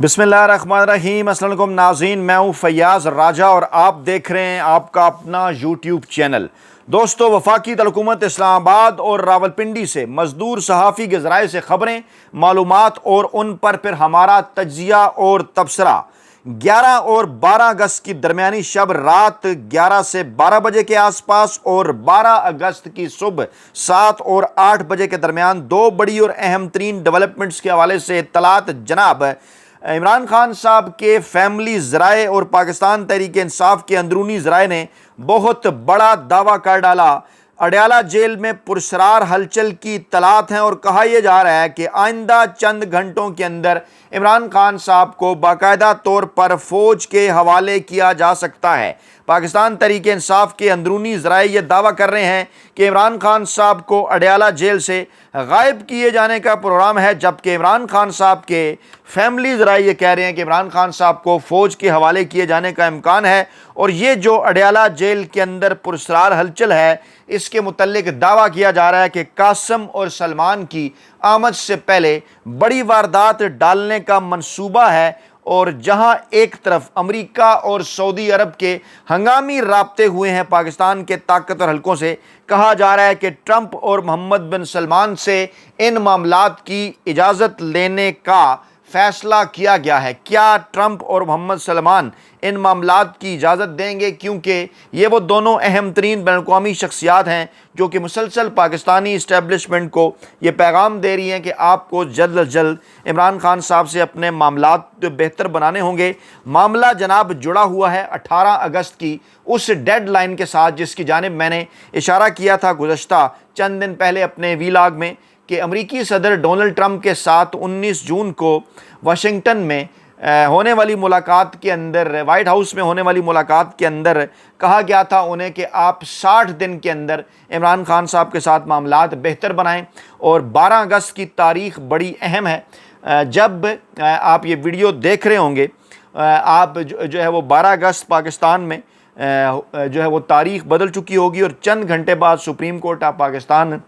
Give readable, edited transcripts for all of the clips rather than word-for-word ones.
بسم اللہ الرحمن الرحیم۔ السلام علیکم ناظرین، میں ہوں فیاض راجہ اور آپ دیکھ رہے ہیں آپ کا اپنا یوٹیوب چینل۔ دوستو، وفاقی دارالحکومت اسلام آباد اور راولپنڈی سے مزدور صحافی کے ذرائع سے خبریں، معلومات اور ان پر پھر ہمارا تجزیہ اور تبصرہ۔ 11 اور 12 اگست کی درمیانی شب رات 11 سے 12 بجے کے آس پاس اور 12 اگست کی صبح 7 اور 8 بجے کے درمیان دو بڑی اور اہم ترین ڈیولپمنٹس کے حوالے سے اطلاعات جناب عمران خان صاحب کے فیملی ذرائع اور پاکستان تحریک انصاف کے اندرونی ذرائع نے بہت بڑا دعویٰ کر ڈالا۔ اڈیالہ جیل میں پراسرار ہلچل کی اطلاعات ہیں اور کہا یہ جا رہا ہے کہ آئندہ چند گھنٹوں کے اندر عمران خان صاحب کو باقاعدہ طور پر فوج کے حوالے کیا جا سکتا ہے۔ پاکستان تحریک انصاف کے اندرونی ذرائع یہ دعویٰ کر رہے ہیں کہ عمران خان صاحب کو اڈیالہ جیل سے غائب کیے جانے کا پروگرام ہے، جبکہ عمران خان صاحب کے فیملی ذرائع یہ کہہ رہے ہیں کہ عمران خان صاحب کو فوج کے حوالے کیے جانے کا امکان ہے۔ اور یہ جو اڈیالہ جیل کے اندر پراسرار ہلچل ہے، اس کے متعلق دعویٰ کیا جا رہا ہے کہ قاسم اور سلمان کی آمد سے پہلے بڑی واردات ڈالنے کا منصوبہ ہے، اور جہاں ایک طرف امریکہ اور سعودی عرب کے ہنگامی رابطے ہوئے ہیں پاکستان کے طاقتور حلقوں سے، کہا جا رہا ہے کہ ٹرمپ اور محمد بن سلمان سے ان معاملات کی اجازت لینے کا فیصلہ کیا گیا ہے۔ کیا ٹرمپ اور محمد سلمان ان معاملات کی اجازت دیں گے؟ کیونکہ یہ وہ دونوں اہم ترین بین الاقوامی شخصیات ہیں جو کہ مسلسل پاکستانی اسٹیبلشمنٹ کو یہ پیغام دے رہی ہیں کہ آپ کو جلد از جلد عمران خان صاحب سے اپنے معاملات بہتر بنانے ہوں گے۔ معاملہ جناب جڑا ہوا ہے 18 اگست کی اس ڈیڈ لائن کے ساتھ، جس کی جانب میں نے اشارہ کیا تھا گزشتہ چند دن پہلے اپنے ویلاگ میں، کہ امریکی صدر ڈونلڈ ٹرمپ کے ساتھ 19 جون کو واشنگٹن میں ہونے والی ملاقات کے اندر، وائٹ ہاؤس میں ہونے والی ملاقات کے اندر کہا گیا تھا انہیں کہ آپ 60 دن کے اندر عمران خان صاحب کے ساتھ معاملات بہتر بنائیں۔ اور 12 اگست کی تاریخ بڑی اہم ہے۔ جب آپ یہ ویڈیو دیکھ رہے ہوں گے، آپ جو ہے وہ 12 اگست پاکستان میں جو ہے وہ تاریخ بدل چکی ہوگی، اور چند گھنٹے بعد supreme court of Pakistan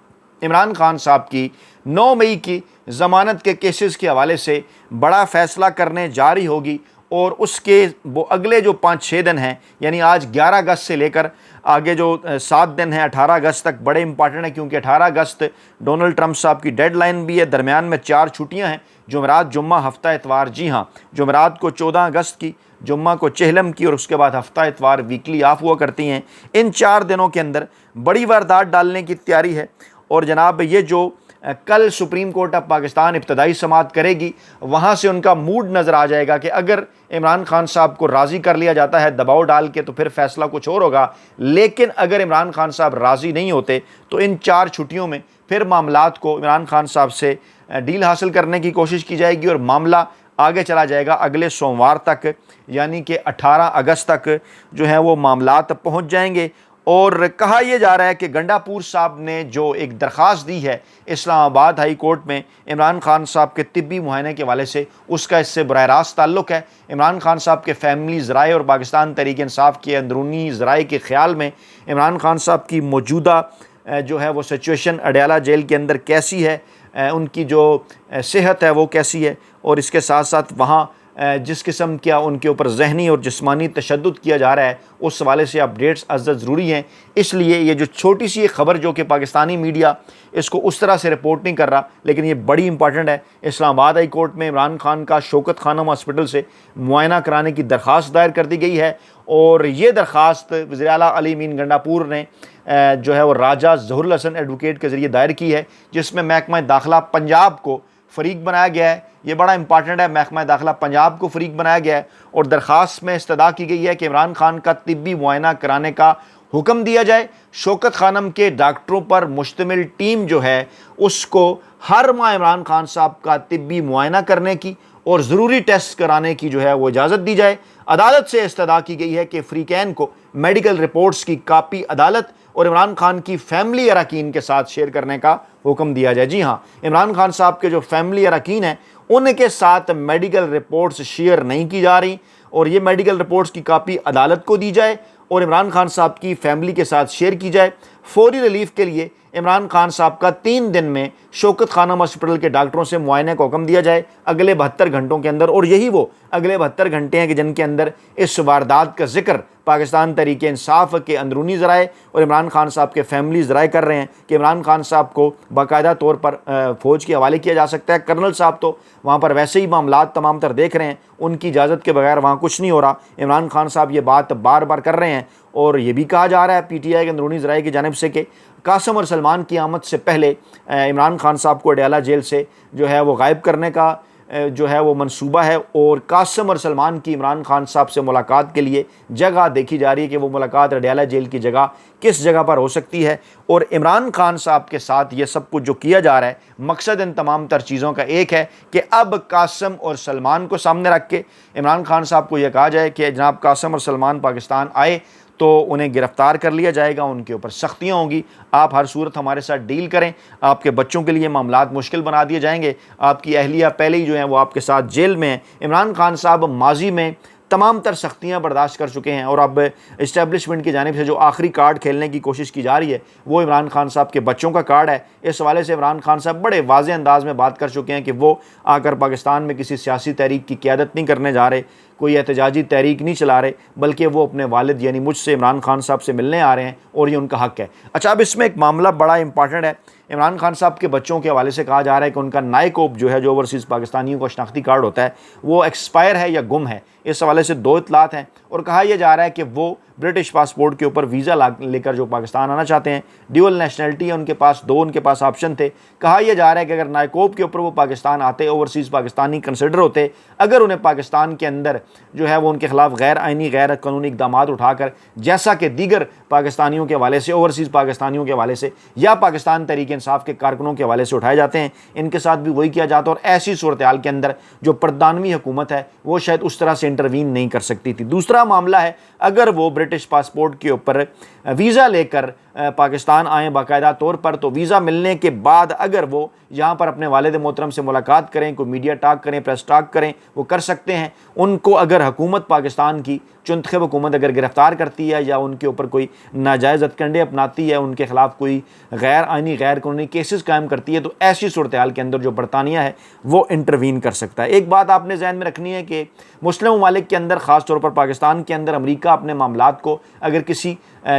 Imran Khan صاحب کی 9 مئی کی ضمانت کے کیسز کے حوالے سے بڑا فیصلہ کرنے جا رہی ہوگی۔ اور اس کے وہ اگلے جو 5-6 دن ہیں، یعنی آج 11 اگست سے لے کر آگے جو 7 دن ہیں 18 اگست تک، بڑے امپارٹنٹ ہیں، کیونکہ 18 اگست ڈونلڈ ٹرمپ صاحب کی ڈیڈ لائن بھی ہے۔ درمیان میں 4 چھٹیاں ہیں، جمعرات، جمعہ، ہفتہ اتوار۔ جی ہاں، جمعرات کو 14 اگست کی، جمعہ کو چہلم کی، اور اس کے بعد ہفتہ اتوار ویکلی آف ہوا کرتی ہیں۔ ان 4 دنوں کے اندر بڑی واردات ڈالنے کی تیاری ہے۔ اور جناب یہ جو کل سپریم کورٹ آف پاکستان ابتدائی سماعت کرے گی، وہاں سے ان کا موڈ نظر آ جائے گا کہ اگر عمران خان صاحب کو راضی کر لیا جاتا ہے دباؤ ڈال کے تو پھر فیصلہ کچھ اور ہوگا، لیکن اگر عمران خان صاحب راضی نہیں ہوتے تو ان 4 چھٹیوں میں پھر معاملات کو عمران خان صاحب سے ڈیل حاصل کرنے کی کوشش کی جائے گی، اور معاملہ آگے چلا جائے گا اگلے سوموار تک، یعنی کہ 18 اگست تک جو ہے وہ معاملات پہنچ جائیں گے۔ اور کہا یہ جا رہا ہے کہ گنڈا پور صاحب نے جو ایک درخواست دی ہے اسلام آباد ہائی کورٹ میں عمران خان صاحب کے طبی معائنے کے حوالے سے، اس کا اس سے براہ راست تعلق ہے۔ عمران خان صاحب کے فیملی ذرائع اور پاکستان تحریک انصاف کے اندرونی ذرائع کے خیال میں عمران خان صاحب کی موجودہ جو ہے وہ سچویشن اڈیالہ جیل کے اندر کیسی ہے، ان کی جو صحت ہے وہ کیسی ہے، اور اس کے ساتھ ساتھ وہاں جس قسم کیا ان کے اوپر ذہنی اور جسمانی تشدد کیا جا رہا ہے، اس حوالے سے اپڈیٹس ازد ضروری ہیں۔ اس لیے یہ جو چھوٹی سی خبر جو کہ پاکستانی میڈیا اس کو اس طرح سے رپورٹ نہیں کر رہا، لیکن یہ بڑی امپارٹنٹ ہے۔ اسلام آباد ہائی کورٹ میں عمران خان کا شوکت خانم ہاسپٹل سے معائنہ کرانے کی درخواست دائر کر دی گئی ہے، اور یہ درخواست وزیر اعلیٰ علی امین گنڈا پور نے جو ہے وہ راجہ ظہور الحسن ایڈوکیٹ کے ذریعے دائر کی ہے، جس میں محکمہ داخلہ پنجاب کو فریق بنایا گیا ہے۔ یہ بڑا امپارٹنٹ ہے، محکمہ داخلہ پنجاب کو فریق بنایا گیا ہے، اور درخواست میں استدعا کی گئی ہے کہ عمران خان کا طبی معائنہ کرانے کا حکم دیا جائے۔ شوکت خانم کے ڈاکٹروں پر مشتمل ٹیم جو ہے اس کو ہر ماہ عمران خان صاحب کا طبی معائنہ کرنے کی اور ضروری ٹیسٹ کرانے کی جو ہے وہ اجازت دی جائے۔ عدالت سے استدعا کی گئی ہے کہ فریقین کو میڈیکل رپورٹس کی کاپی عدالت اور عمران خان کی فیملی اراکین کے ساتھ شیئر کرنے کا حکم دیا جائے۔ جی ہاں، عمران خان صاحب کے جو فیملی اراکین ہیں ان کے ساتھ میڈیکل رپورٹس شیئر نہیں کی جا رہی، اور یہ میڈیکل رپورٹس کی کاپی عدالت کو دی جائے اور عمران خان صاحب کی فیملی کے ساتھ شیئر کی جائے۔ فوری ریلیف کے لیے عمران خان صاحب کا 3 دن میں شوکت خانم ہاسپٹل کے ڈاکٹروں سے معائنے کا حکم دیا جائے اگلے 72 گھنٹوں کے اندر، اور یہی وہ اگلے 72 گھنٹے ہیں کہ جن کے اندر اس واردات کا ذکر پاکستان تحریک انصاف کے اندرونی ذرائع اور عمران خان صاحب کے فیملی ذرائع کر رہے ہیں کہ عمران خان صاحب کو باقاعدہ طور پر فوج کے حوالے کیا جا سکتا ہے۔ کرنل صاحب تو وہاں پر ویسے ہی معاملات تمام تر دیکھ رہے ہیں، ان کی اجازت کے بغیر وہاں کچھ نہیں ہو رہا۔ عمران خان صاحب یہ بات بار بار کر رہے ہیں، اور یہ بھی کہا جا رہا ہے پی ٹی آئی کے اندرونی ذرائع کی جانب سے کہ قاسم اور سلمان کی آمد سے پہلے عمران خان صاحب کو اڈیالہ جیل سے جو ہے وہ غائب کرنے کا جو ہے وہ منصوبہ ہے، اور قاسم اور سلمان کی عمران خان صاحب سے ملاقات کے لیے جگہ دیکھی جا رہی ہے کہ وہ ملاقات اڈیالہ جیل کی جگہ کس جگہ پر ہو سکتی ہے۔ اور عمران خان صاحب کے ساتھ یہ سب کچھ جو کیا جا رہا ہے، مقصد ان تمام تر چیزوں کا ایک ہے کہ اب قاسم اور سلمان کو سامنے رکھ کے عمران خان صاحب کو یہ کہا جائے کہ جناب قاسم اور سلمان پاکستان آئے تو انہیں گرفتار کر لیا جائے گا، ان کے اوپر سختیاں ہوں گی، آپ ہر صورت ہمارے ساتھ ڈیل کریں، آپ کے بچوں کے لیے معاملات مشکل بنا دیے جائیں گے، آپ کی اہلیہ پہلے ہی جو ہیں وہ آپ کے ساتھ جیل میں ہیں۔ عمران خان صاحب ماضی میں تمام تر سختیاں برداشت کر چکے ہیں، اور اب اسٹیبلشمنٹ کی جانب سے جو آخری کارڈ کھیلنے کی کوشش کی جا رہی ہے وہ عمران خان صاحب کے بچوں کا کارڈ ہے۔ اس حوالے سے عمران خان صاحب بڑے واضح انداز میں بات کر چکے ہیں کہ وہ آ کر پاکستان میں کسی سیاسی تحریک کی قیادت نہیں کرنے جا رہے، کوئی احتجاجی تحریک نہیں چلا رہے، بلکہ وہ اپنے والد یعنی مجھ سے عمران خان صاحب سے ملنے آ رہے ہیں، اور یہ ان کا حق ہے۔ اچھا، اب اس میں ایک معاملہ بڑا امپارٹنٹ ہے۔ عمران خان صاحب کے بچوں کے حوالے سے کہا جا رہا ہے کہ ان کا نائکوپ جو ہے، جو اوورسیز پاکستانیوں کا شناختی کارڈ ہوتا ہے، وہ ایکسپائر ہے یا گم ہے۔ اس حوالے سے 2 اطلاعات ہیں، اور کہا یہ جا رہا ہے کہ وہ برٹش پاسپورٹ کے اوپر ویزا لے کر جو پاکستان آنا چاہتے ہیں، ڈیول نیشنلٹی ہے ان کے پاس، 2 ان کے پاس آپشن تھے۔ کہا یہ جا رہا ہے کہ اگر نائکوپ کے اوپر وہ پاکستان آتے، اوورسیز پاکستانی کنسیڈر ہوتے، اگر انہیں پاکستان کے اندر جو ہے وہ ان کے خلاف غیر آئینی غیر قانونی اقدامات اٹھا کر، جیسا کہ دیگر پاکستانیوں کے حوالے سے، اوورسیز پاکستانیوں کے حوالے سے یا پاکستان تحریک انصاف کے کارکنوں کے حوالے سے اٹھائے جاتے ہیں، ان کے ساتھ بھی وہی کیا جاتا، اور ایسی صورتحال کے اندر جو برطانوی حکومت ہے وہ شاید اس طرح سے انٹروین نہیں کر سکتی تھی۔ دوسرا معاملہ ہے، اگر وہ برٹش پاسپورٹ کے اوپر ویزا لے کر پاکستان آئیں باقاعدہ طور پر، تو ویزا ملنے کے بعد اگر وہ یہاں پر اپنے والد محترم سے ملاقات کریں، کوئی میڈیا ٹاک کریں، پریس ٹاک کریں، وہ کر سکتے ہیں۔ ان کو اگر حکومت پاکستان کی چنتخب حکومت اگر گرفتار کرتی ہے یا ان کے اوپر کوئی ناجائز ہتھکنڈے اپناتی ہے، ان کے خلاف کوئی غیر آئینی غیر قانونی کیسز قائم کرتی ہے، تو ایسی صورتحال کے اندر جو برطانیہ ہے وہ انٹروین کر سکتا ہے۔ ایک بات آپ نے ذہن میں رکھنی ہے کہ مسلم ممالک کے اندر، خاص طور پر پاکستان کے اندر، امریکہ اپنے معاملات کو اگر کسی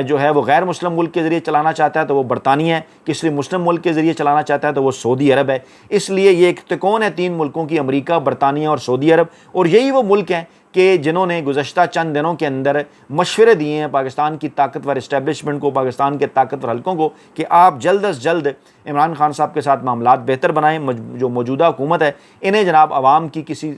جو ہے وہ غیر مسلم ملک کے ذریعے چلانا چاہتا ہے تو وہ برطانیہ ہے، کسی مسلم ملک کے ذریعے چلانا چاہتا ہے تو وہ سعودی عرب ہے۔ اس لیے یہ ایک تکون ہے 3 ملکوں کی، امریکہ، برطانیہ اور سعودی عرب، اور یہی وہ ملک ہیں کہ جنہوں نے گزشتہ چند دنوں کے اندر مشورے دیے ہیں پاکستان کی طاقتور اسٹیبلشمنٹ کو، پاکستان کے طاقتور حلقوں کو، کہ آپ جلد از جلد عمران خان صاحب کے ساتھ معاملات بہتر بنائیں۔ جو موجودہ حکومت ہے، انہیں جناب عوام کی کسی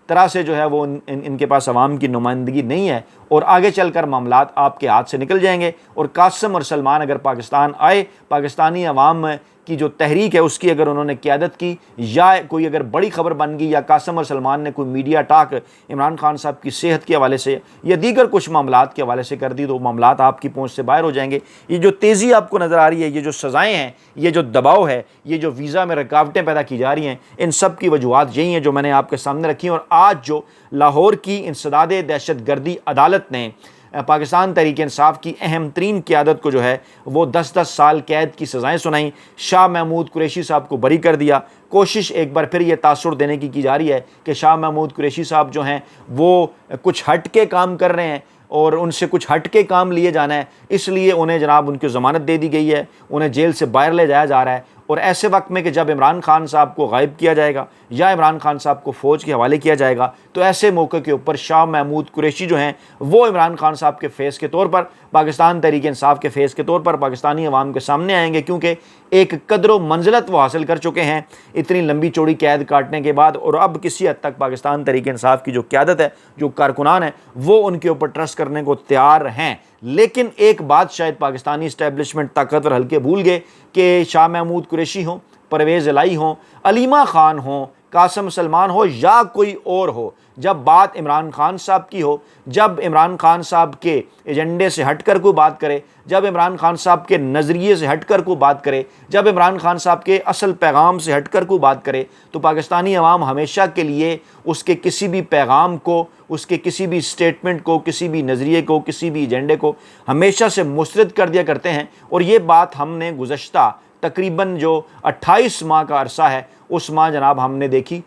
طرح سے جو ہے وہ ان کے پاس عوام کی نمائندگی نہیں ہے، اور آگے چل کر معاملات آپ کے ہاتھ سے نکل جائیں گے۔ اور قاسم اور سلمان اگر پاکستان آئے، پاکستانی عوام کی جو تحریک ہے اس کی اگر انہوں نے قیادت کی، یا کوئی اگر بڑی خبر بن گئی، یا قاسم اور سلمان نے کوئی میڈیا ٹاک عمران خان صاحب کی صحت کے حوالے سے یا دیگر کچھ معاملات کے حوالے سے کر دی، تو معاملات آپ کی پہنچ سے باہر ہو جائیں گے۔ یہ جو تیزی آپ کو نظر آ رہی ہے، یہ جو سزائیں ہیں، یہ جو دباؤ ہے، یہ جو ویزا میں رکاوٹیں پیدا کی جا رہی ہیں، ان سب کی وجوہات یہی ہیں جو میں نے آپ کے سامنے رکھی ہیں۔ اور آج جو لاہور کی انسداد دہشت گردی عدالت نے پاکستان تحریک انصاف کی اہم ترین قیادت کو جو ہے وہ 10 سال قید کی سزائیں سنائیں، شاہ محمود قریشی صاحب کو بری کر دیا۔ کوشش ایک بار پھر یہ تاثر دینے کی جا رہی ہے کہ شاہ محمود قریشی صاحب جو ہیں وہ کچھ ہٹ کے کام کر رہے ہیں، اور ان سے کچھ ہٹ کے کام لیے جانا ہے، اس لیے انہیں جناب ان کی ضمانت دے دی گئی ہے، انہیں جیل سے باہر لے جایا جا رہا ہے۔ اور ایسے وقت میں کہ جب عمران خان صاحب کو غائب کیا جائے گا یا عمران خان صاحب کو فوج کے حوالے کیا جائے گا، تو ایسے موقع کے اوپر شاہ محمود قریشی جو ہیں وہ عمران خان صاحب کے فیس کے طور پر، پاکستان تحریک انصاف کے فیس کے طور پر پاکستانی عوام کے سامنے آئیں گے، کیونکہ ایک قدر و منزلت وہ حاصل کر چکے ہیں اتنی لمبی چوڑی قید کاٹنے کے بعد، اور اب کسی حد تک پاکستان تحریک انصاف کی جو قیادت ہے، جو کارکنان ہیں، وہ ان کے اوپر ٹرسٹ کرنے کو تیار ہیں۔ لیکن ایک بات شاید پاکستانی اسٹیبلشمنٹ طاقتور حلقے بھول گئے کہ شاہ محمود قریشی ہوں، پرویز الہی ہوں، علیمہ خان ہوں، قاسم سلمان ہو یا کوئی اور ہو، جب بات عمران خان صاحب کی ہو، جب عمران خان صاحب کے ایجنڈے سے ہٹ کر کوئی بات کرے، جب عمران خان صاحب کے نظریے سے ہٹ کر کوئی بات کرے، جب عمران خان صاحب کے اصل پیغام سے ہٹ کر کوئی بات کرے، تو پاکستانی عوام ہمیشہ کے لیے اس کے کسی بھی پیغام کو، اس کے کسی بھی سٹیٹمنٹ کو، کسی بھی نظریے کو، کسی بھی ایجنڈے کو ہمیشہ سے مسترد کر دیا کرتے ہیں۔ اور یہ بات ہم نے گزشتہ تقریباً جو 28 ماہ کا عرصہ ہے اس ماہ جناب ہم نے دیکھی،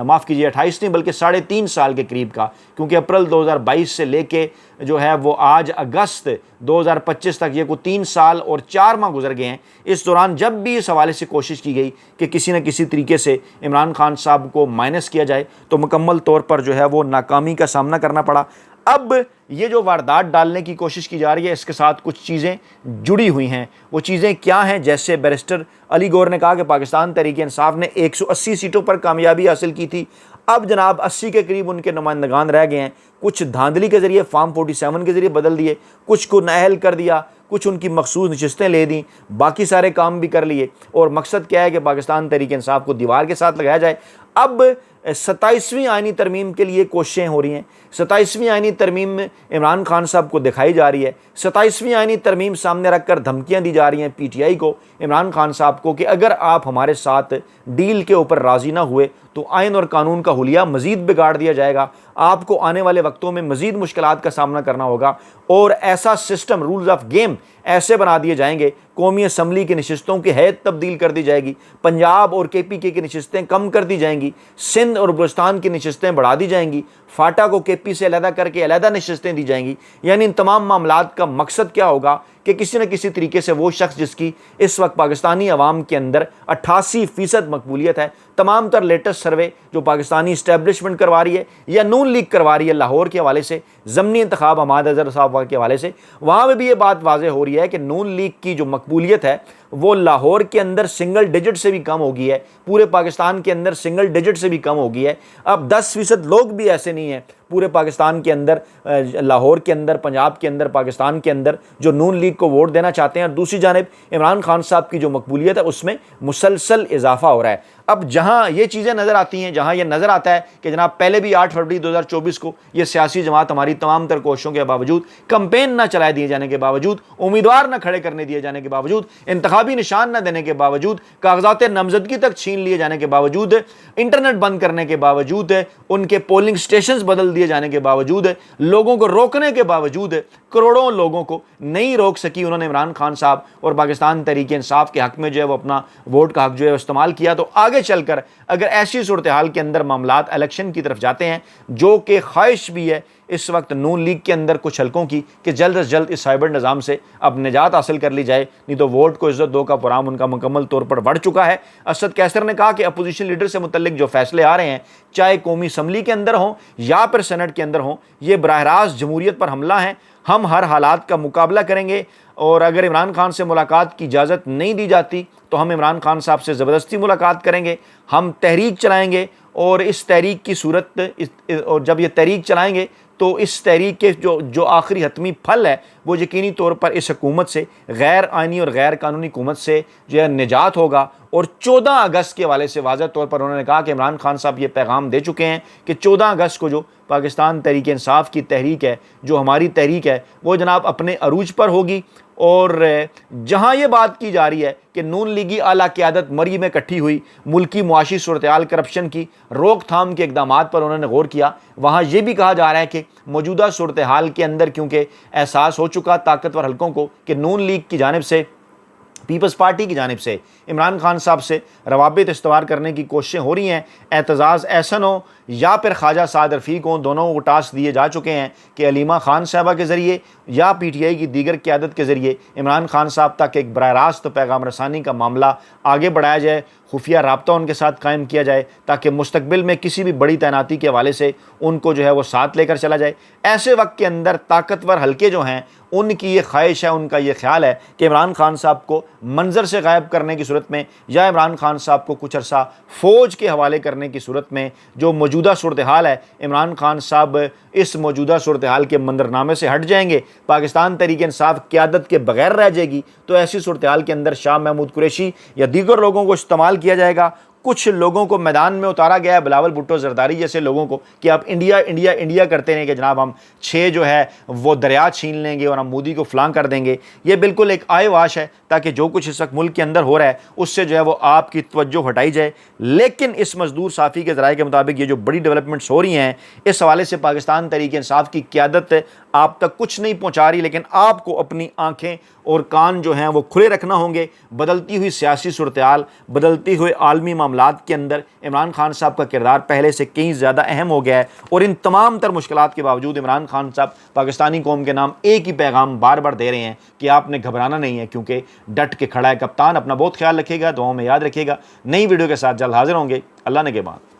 معاف کیجیے 28 نہیں بلکہ 3.5 سال کے قریب کا، کیونکہ اپریل 2022 سے لے کے جو ہے وہ آج اگست 2025 تک یہ کو 3 سال اور 4 ماہ گزر گئے ہیں۔ اس دوران جب بھی اس حوالے سے کوشش کی گئی کہ کسی نہ کسی طریقے سے عمران خان صاحب کو مائنس کیا جائے تو مکمل طور پر جو ہے وہ ناکامی کا سامنا کرنا پڑا۔ اب یہ جو واردات ڈالنے کی کوشش کی جا رہی ہے اس کے ساتھ کچھ چیزیں جڑی ہوئی ہیں۔ وہ چیزیں کیا ہیں؟ جیسے بیرسٹر علی گور نے کہا کہ پاکستان تحریک انصاف نے 180 سیٹوں پر کامیابی حاصل کی تھی، اب جناب 80 کے قریب ان کے نمائندگان رہ گئے ہیں، کچھ دھاندلی کے ذریعے فارم 47 کے ذریعے بدل دیے، کچھ کو نااہل کر دیا، کچھ ان کی مخصوص نشستیں لے دیں، باقی سارے کام بھی کر لیے، اور مقصد کیا ہے کہ پاکستان تحریک انصاف کو دیوار کے ساتھ لگایا جائے۔ اب 27ویں آئینی ترمیم کے لیے کوششیں ہو رہی ہیں، 27ویں آئینی ترمیم عمران خان صاحب کو دکھائی جا رہی ہے، 27ویں آئینی ترمیم سامنے رکھ کر دھمکیاں دی جا رہی ہیں پی ٹی آئی کو، عمران خان صاحب کو، کہ اگر آپ ہمارے ساتھ ڈیل کے اوپر راضی نہ ہوئے تو آئین اور قانون کا حلیہ مزید بگاڑ دیا جائے گا، آپ کو آنے والے وقتوں میں مزید مشکلات کا سامنا کرنا ہوگا، اور ایسا سسٹم، رولز آف گیم ایسے بنا دیے جائیں گے، قومی اسمبلی کی نشستوں کی حیت تبدیل کر دی جائے گی، پنجاب اور کے پی کے کی نشستیں کم کر دی جائیں گی، سندھ اور بلوچستان کی نشستیں بڑھا دی جائیں گی، فاٹا کو کے پی سے علیحدہ کر کے علیحدہ نشستیں دی جائیں گی۔ یعنی ان تمام معاملات کا مقصد کیا ہوگا کہ کسی نہ کسی طریقے سے وہ شخص جس کی اس وقت پاکستانی عوام کے اندر 88% مقبولیت ہے، تمام تر لیٹسٹ سروے جو پاکستانی اسٹیبلشمنٹ کروا رہی ہے یا نون لیگ کروا رہی ہے لاہور کے حوالے سے، ضمنی انتخاب حماد اظہر صاحب کے حوالے سے، وہاں میں بھی یہ بات واضح ہو رہی ہے کہ نون لیگ کی جو مقبولیت ہے وہ لاہور کے اندر سنگل ڈیجٹ سے بھی کم ہو گئی ہے، پورے پاکستان کے اندر سنگل ڈیجٹ سے بھی کم ہو گئی ہے۔ اب 10% لوگ بھی ایسے نہیں ہیں پورے پاکستان کے اندر، لاہور کے اندر، پنجاب کے اندر، پاکستان کے اندر، جو نون لیگ کو ووٹ دینا چاہتے ہیں، اور دوسری جانب عمران خان صاحب کی جو مقبولیت ہے اس میں مسلسل اضافہ ہو رہا ہے۔ اب جہاں یہ چیزیں نظر آتی ہیں، جہاں یہ نظر آتا ہے کہ جناب پہلے بھی 8 فروری 2024 کو یہ سیاسی جماعت ہماری تمام تر کوششوں کے باوجود، کمپین نہ چلائے دیے جانے کے باوجود، امیدوار نہ کھڑے کرنے دیے جانے کے باوجود، انتخابی نشان نہ دینے کے باوجود، کاغذات نامزدگی تک چھین لیے جانے کے باوجود، انٹرنیٹ بند کرنے کے باوجود، ان کے پولنگ سٹیشنز بدل دیے جانے کے باوجود، لوگوں کو روکنے کے باوجود، کروڑوں لوگوں کو نہیں روک سکی انہوں نے عمران خان صاحب اور پاکستان تحریک انصاف کے حق میں جو ہے وہ اپنا ووٹ کا حق جو ہے استعمال کیا۔ تو آگے چل کر اگر ایسی صورتحال کے اندر معاملات الیکشن کی طرف جاتے ہیں، جو کہ خواہش بھی ہے اس وقت نون لیگ کے اندر کچھ حلقوں کی کہ جلد از جلد اس سائبر نظام سے اب نجات حاصل کر لی جائے، نہیں تو ووٹ کو عزت دو کا پرام ان کا مکمل طور پر بڑھ چکا ہے۔ اسد کیسر نے کہا کہ اپوزیشن لیڈر سے متعلق جو فیصلے آ رہے ہیں، چاہے قومی اسمبلی کے اندر ہوں یا پھر سینٹ کے اندر ہوں، یہ براہ راست جمہوریت پر حملہ ہیں، ہم ہر حالات کا مقابلہ کریں گے، اور اگر عمران خان سے ملاقات کی اجازت نہیں دی جاتی تو ہم عمران خان صاحب سے زبردستی ملاقات کریں گے، ہم تحریک چلائیں گے، اور اس تحریک کی صورت، اور جب یہ تحریک چلائیں گے تو اس تحریک کے جو آخری حتمی پھل ہے وہ یقینی طور پر اس حکومت سے، غیر آئینی اور غیر قانونی حکومت سے جو ہے نجات ہوگا۔ اور 14 اگست کے حوالے سے واضح طور پر انہوں نے کہا کہ عمران خان صاحب یہ پیغام دے چکے ہیں کہ 14 اگست کو جو پاکستان تحریک انصاف کی تحریک ہے، جو ہماری تحریک ہے، وہ جناب اپنے عروج پر ہوگی۔ اور جہاں یہ بات کی جا رہی ہے کہ نون لیگی اعلیٰ قیادت مری میں اکٹھی ہوئی، ملکی معاشی صورتحال، کرپشن کی روک تھام کے اقدامات پر انہوں نے غور کیا، وہاں یہ بھی کہا جا رہا ہے کہ موجودہ صورتحال کے اندر کیونکہ احساس ہو چکا طاقتور حلقوں کو کہ نون لیگ کی جانب سے، پیپلز پارٹی کی جانب سے عمران خان صاحب سے روابط استوار کرنے کی کوششیں ہو رہی ہیں، اعتزاز احسن ہو یا پھر خواجہ سعد رفیق ہوں، دونوں کو ٹاسک دیے جا چکے ہیں کہ علیمہ خان صاحبہ کے ذریعے یا پی ٹی آئی کی دیگر قیادت کے ذریعے عمران خان صاحب تک ایک براہ راست پیغام رسانی کا معاملہ آگے بڑھایا جائے، خفیہ رابطہ ان کے ساتھ قائم کیا جائے تاکہ مستقبل میں کسی بھی بڑی تعیناتی کے حوالے سے ان کو جو ہے وہ ساتھ لے کر چلا جائے۔ ایسے وقت کے اندر طاقتور حلقے جو ہیں ان کی یہ خواہش ہے، ان کا یہ خیال ہے کہ عمران خان صاحب کو منظر سے غائب کرنے کی صورت میں یا عمران خان صاحب کو کچھ عرصہ فوج کے حوالے کرنے کی صورت میں جو موجودہ صورتحال ہے، عمران خان صاحب اس موجودہ صورتحال کے منظرنامے سے ہٹ جائیں گے، پاکستان تحریک انصاف قیادت کے بغیر رہ جائے گی، تو ایسی صورتحال کے اندر شاہ محمود قریشی یا دیگر لوگوں کو استعمال کیا جائے گا، کچھ لوگوں کو میدان میں اتارا گیا ہے، بلاول بھٹو زرداری جیسے لوگوں کو، کہ آپ انڈیا انڈیا انڈیا کرتے رہیں کہ جناب ہم 6 جو ہے وہ دریا چھین لیں گے اور ہم مودی کو فلاں کر دیں گے۔ یہ بالکل ایک آئے واش ہے تاکہ جو کچھ اس وقت ملک کے اندر ہو رہا ہے اس سے جو ہے وہ آپ کی توجہ ہٹائی جائے۔ لیکن اس مزدور صافی کے ذرائع کے مطابق یہ جو بڑی ڈیولپمنٹس ہو رہی ہیں اس حوالے سے پاکستان تحریک انصاف کی قیادت آپ تک کچھ نہیں پہنچا رہی، لیکن آپ کو اپنی آنکھیں اور کان جو ہیں وہ کھلے رکھنا ہوں گے۔ بدلتی ہوئی سیاسی صورتحال، بدلتی ہوئے عالمی معاملات کے اندر عمران خان صاحب کا کردار پہلے سے کہیں زیادہ اہم ہو گیا ہے، اور ان تمام تر مشکلات کے باوجود عمران خان صاحب پاکستانی قوم کے نام ایک ہی پیغام بار بار دے رہے ہیں کہ آپ نے گھبرانا نہیں ہے، کیونکہ ڈٹ کے کھڑا ہے کپتان۔ اپنا بہت خیال رکھیے گا، دعاؤں میں یاد رکھیے گا۔ نئی ویڈیو کے ساتھ جلد حاضر ہوں گے۔ اللہ نے کے بعد